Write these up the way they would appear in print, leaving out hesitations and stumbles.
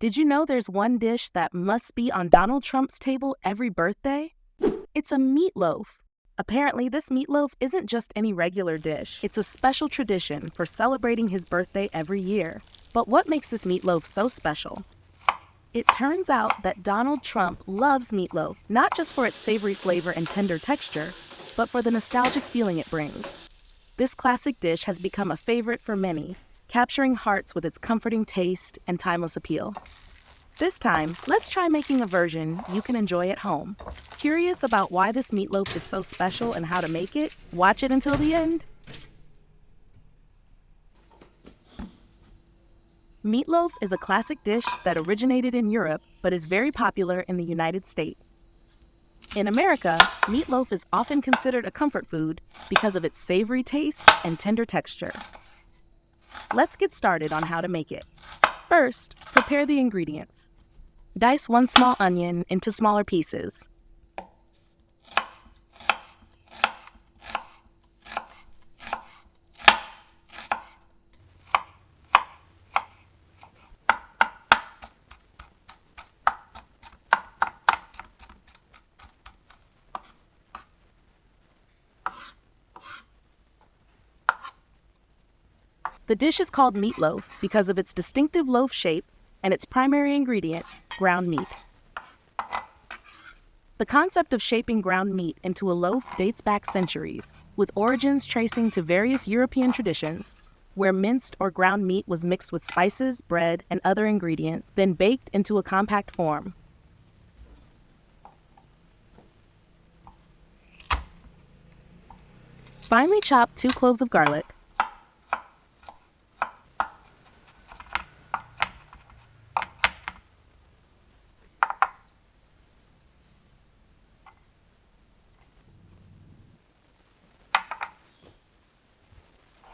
Did you know there's one dish that must be on Donald Trump's table every birthday? It's a meatloaf. Apparently, this meatloaf isn't just any regular dish. It's a special tradition for celebrating his birthday every year. But what makes this meatloaf so special? It turns out that Donald Trump loves meatloaf, not just for its savory flavor and tender texture, but for the nostalgic feeling it brings. This classic dish has become a favorite for many, capturing hearts with its comforting taste and timeless appeal. This time, let's try making a version you can enjoy at home. Curious about why this meatloaf is so special and how to make it? Watch it until the end. Meatloaf is a classic dish that originated in Europe but is very popular in the United States. In America, meatloaf is often considered a comfort food because of its savory taste and tender texture. Let's get started on how to make it. First, prepare the ingredients. Dice 1 small onion into smaller pieces. The dish is called meatloaf because of its distinctive loaf shape and its primary ingredient, ground meat. The concept of shaping ground meat into a loaf dates back centuries, with origins tracing to various European traditions, where minced or ground meat was mixed with spices, bread, and other ingredients, then baked into a compact form. Finely chop 2 cloves of garlic,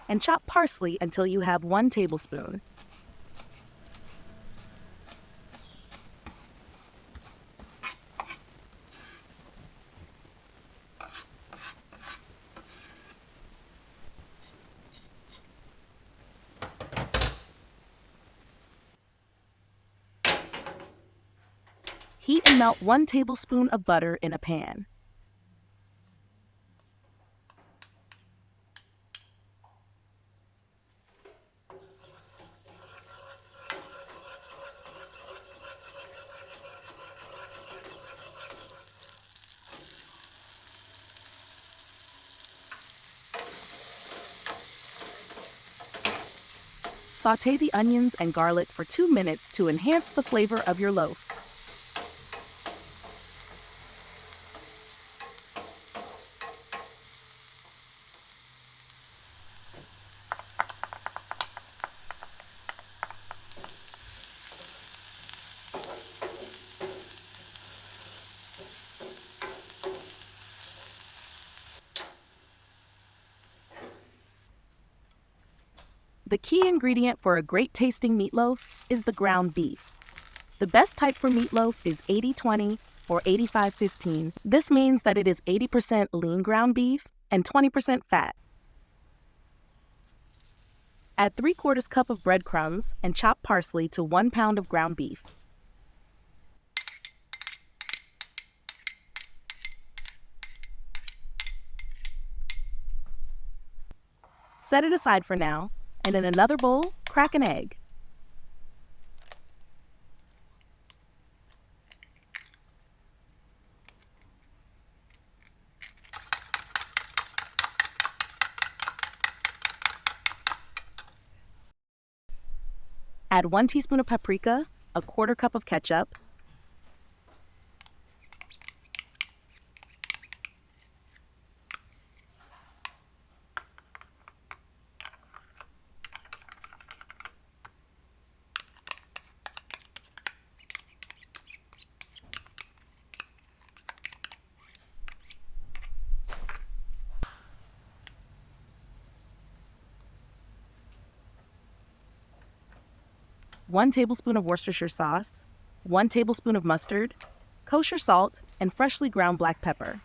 and chop parsley until you have 1 tablespoon. Heat and melt 1 tablespoon of butter in a pan. Sauté the onions and garlic for 2 minutes to enhance the flavor of your loaf. The key ingredient for a great tasting meatloaf is the ground beef. The best type for meatloaf is 80-20 or 85-15. This means that it is 80% lean ground beef and 20% fat. Add 3/4 cup of breadcrumbs and chop parsley to 1 pound of ground beef. Set it aside for now, and in another bowl, crack an egg. Add 1 teaspoon of paprika, 1/4 cup of ketchup, one tablespoon of Worcestershire sauce, 1 tablespoon of mustard, kosher salt, and freshly ground black pepper.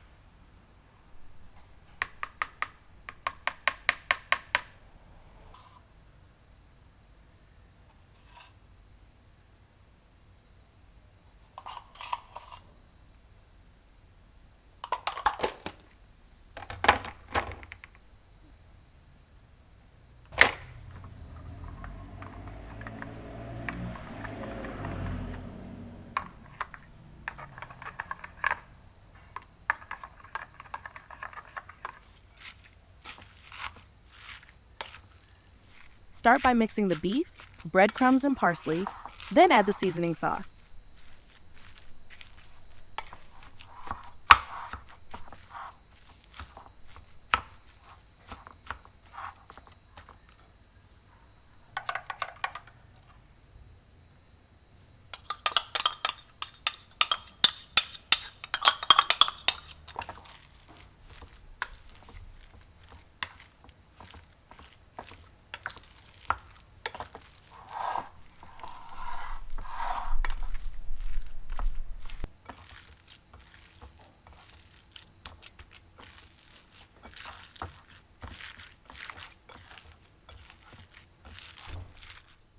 Start by mixing the beef, breadcrumbs, and parsley, then add the seasoning sauce.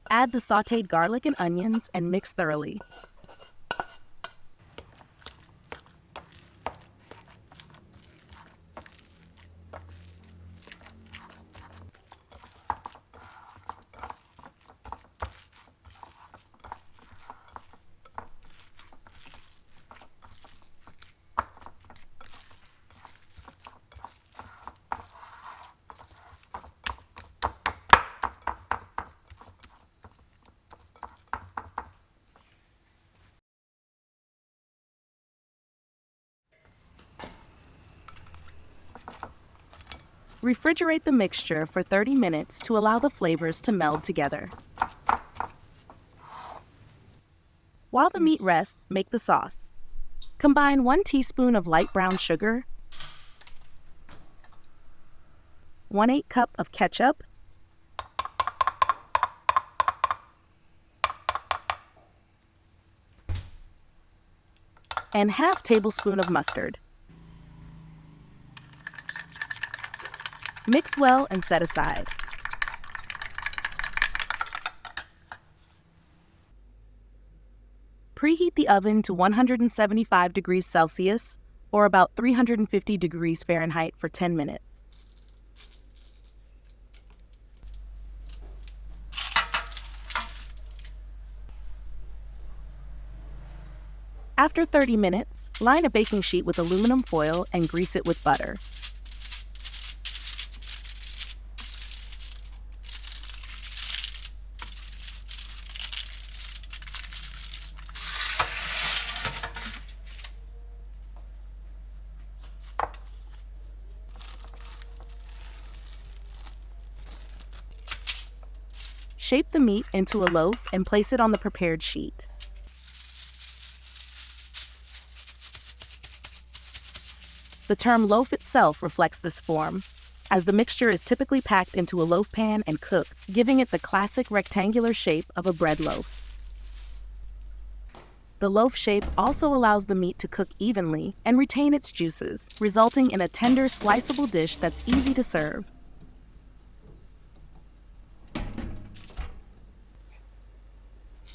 Add the sautéed garlic and onions and mix thoroughly. Refrigerate the mixture for 30 minutes to allow the flavors to meld together. While the meat rests, make the sauce. Combine 1 teaspoon of light brown sugar, 1/8 cup of ketchup, and ½ tablespoon of mustard. Mix well and set aside. Preheat the oven to 175 degrees Celsius or about 350 degrees Fahrenheit for 10 minutes. After 30 minutes, line a baking sheet with aluminum foil and grease it with butter. Shape the meat into a loaf and place it on the prepared sheet. The term loaf itself reflects this form, as the mixture is typically packed into a loaf pan and cooked, giving it the classic rectangular shape of a bread loaf. The loaf shape also allows the meat to cook evenly and retain its juices, resulting in a tender, sliceable dish that's easy to serve.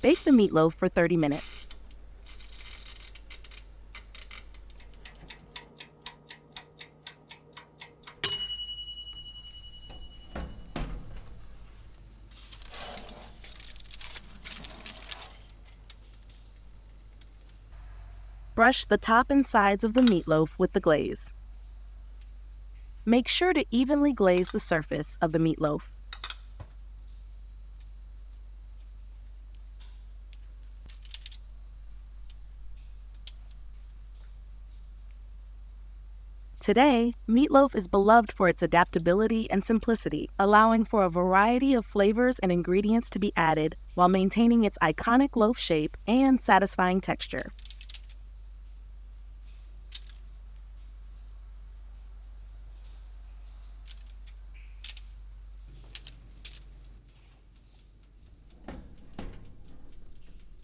Bake the meatloaf for 30 minutes. Brush the top and sides of the meatloaf with the glaze. Make sure to evenly glaze the surface of the meatloaf. Today, meatloaf is beloved for its adaptability and simplicity, allowing for a variety of flavors and ingredients to be added while maintaining its iconic loaf shape and satisfying texture.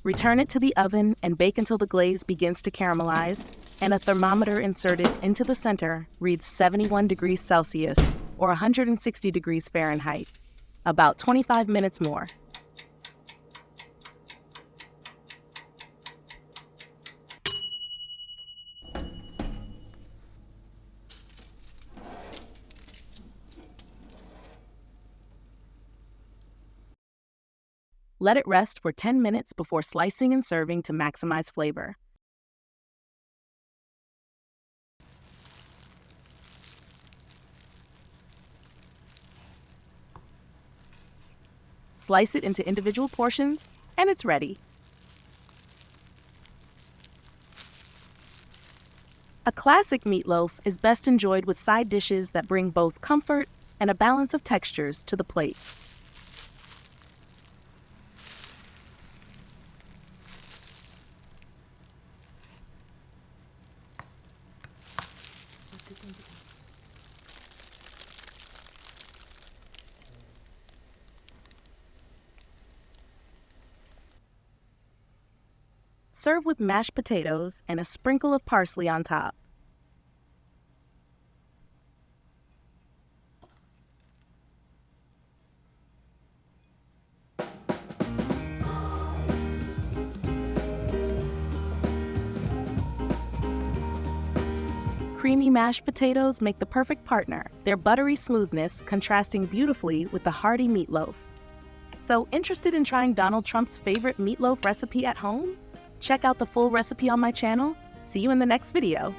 Return it to the oven and bake until the glaze begins to caramelize, and a thermometer inserted into the center reads 71 degrees Celsius or 160 degrees Fahrenheit, about 25 minutes more. Let it rest for 10 minutes before slicing and serving to maximize flavor. Slice it into individual portions, and it's ready. A classic meatloaf is best enjoyed with side dishes that bring both comfort and a balance of textures to the plate. Serve with mashed potatoes and a sprinkle of parsley on top. Creamy mashed potatoes make the perfect partner, their buttery smoothness contrasting beautifully with the hearty meatloaf. So, interested in trying Donald Trump's favorite meatloaf recipe at home? Check out the full recipe on my channel. See you in the next video.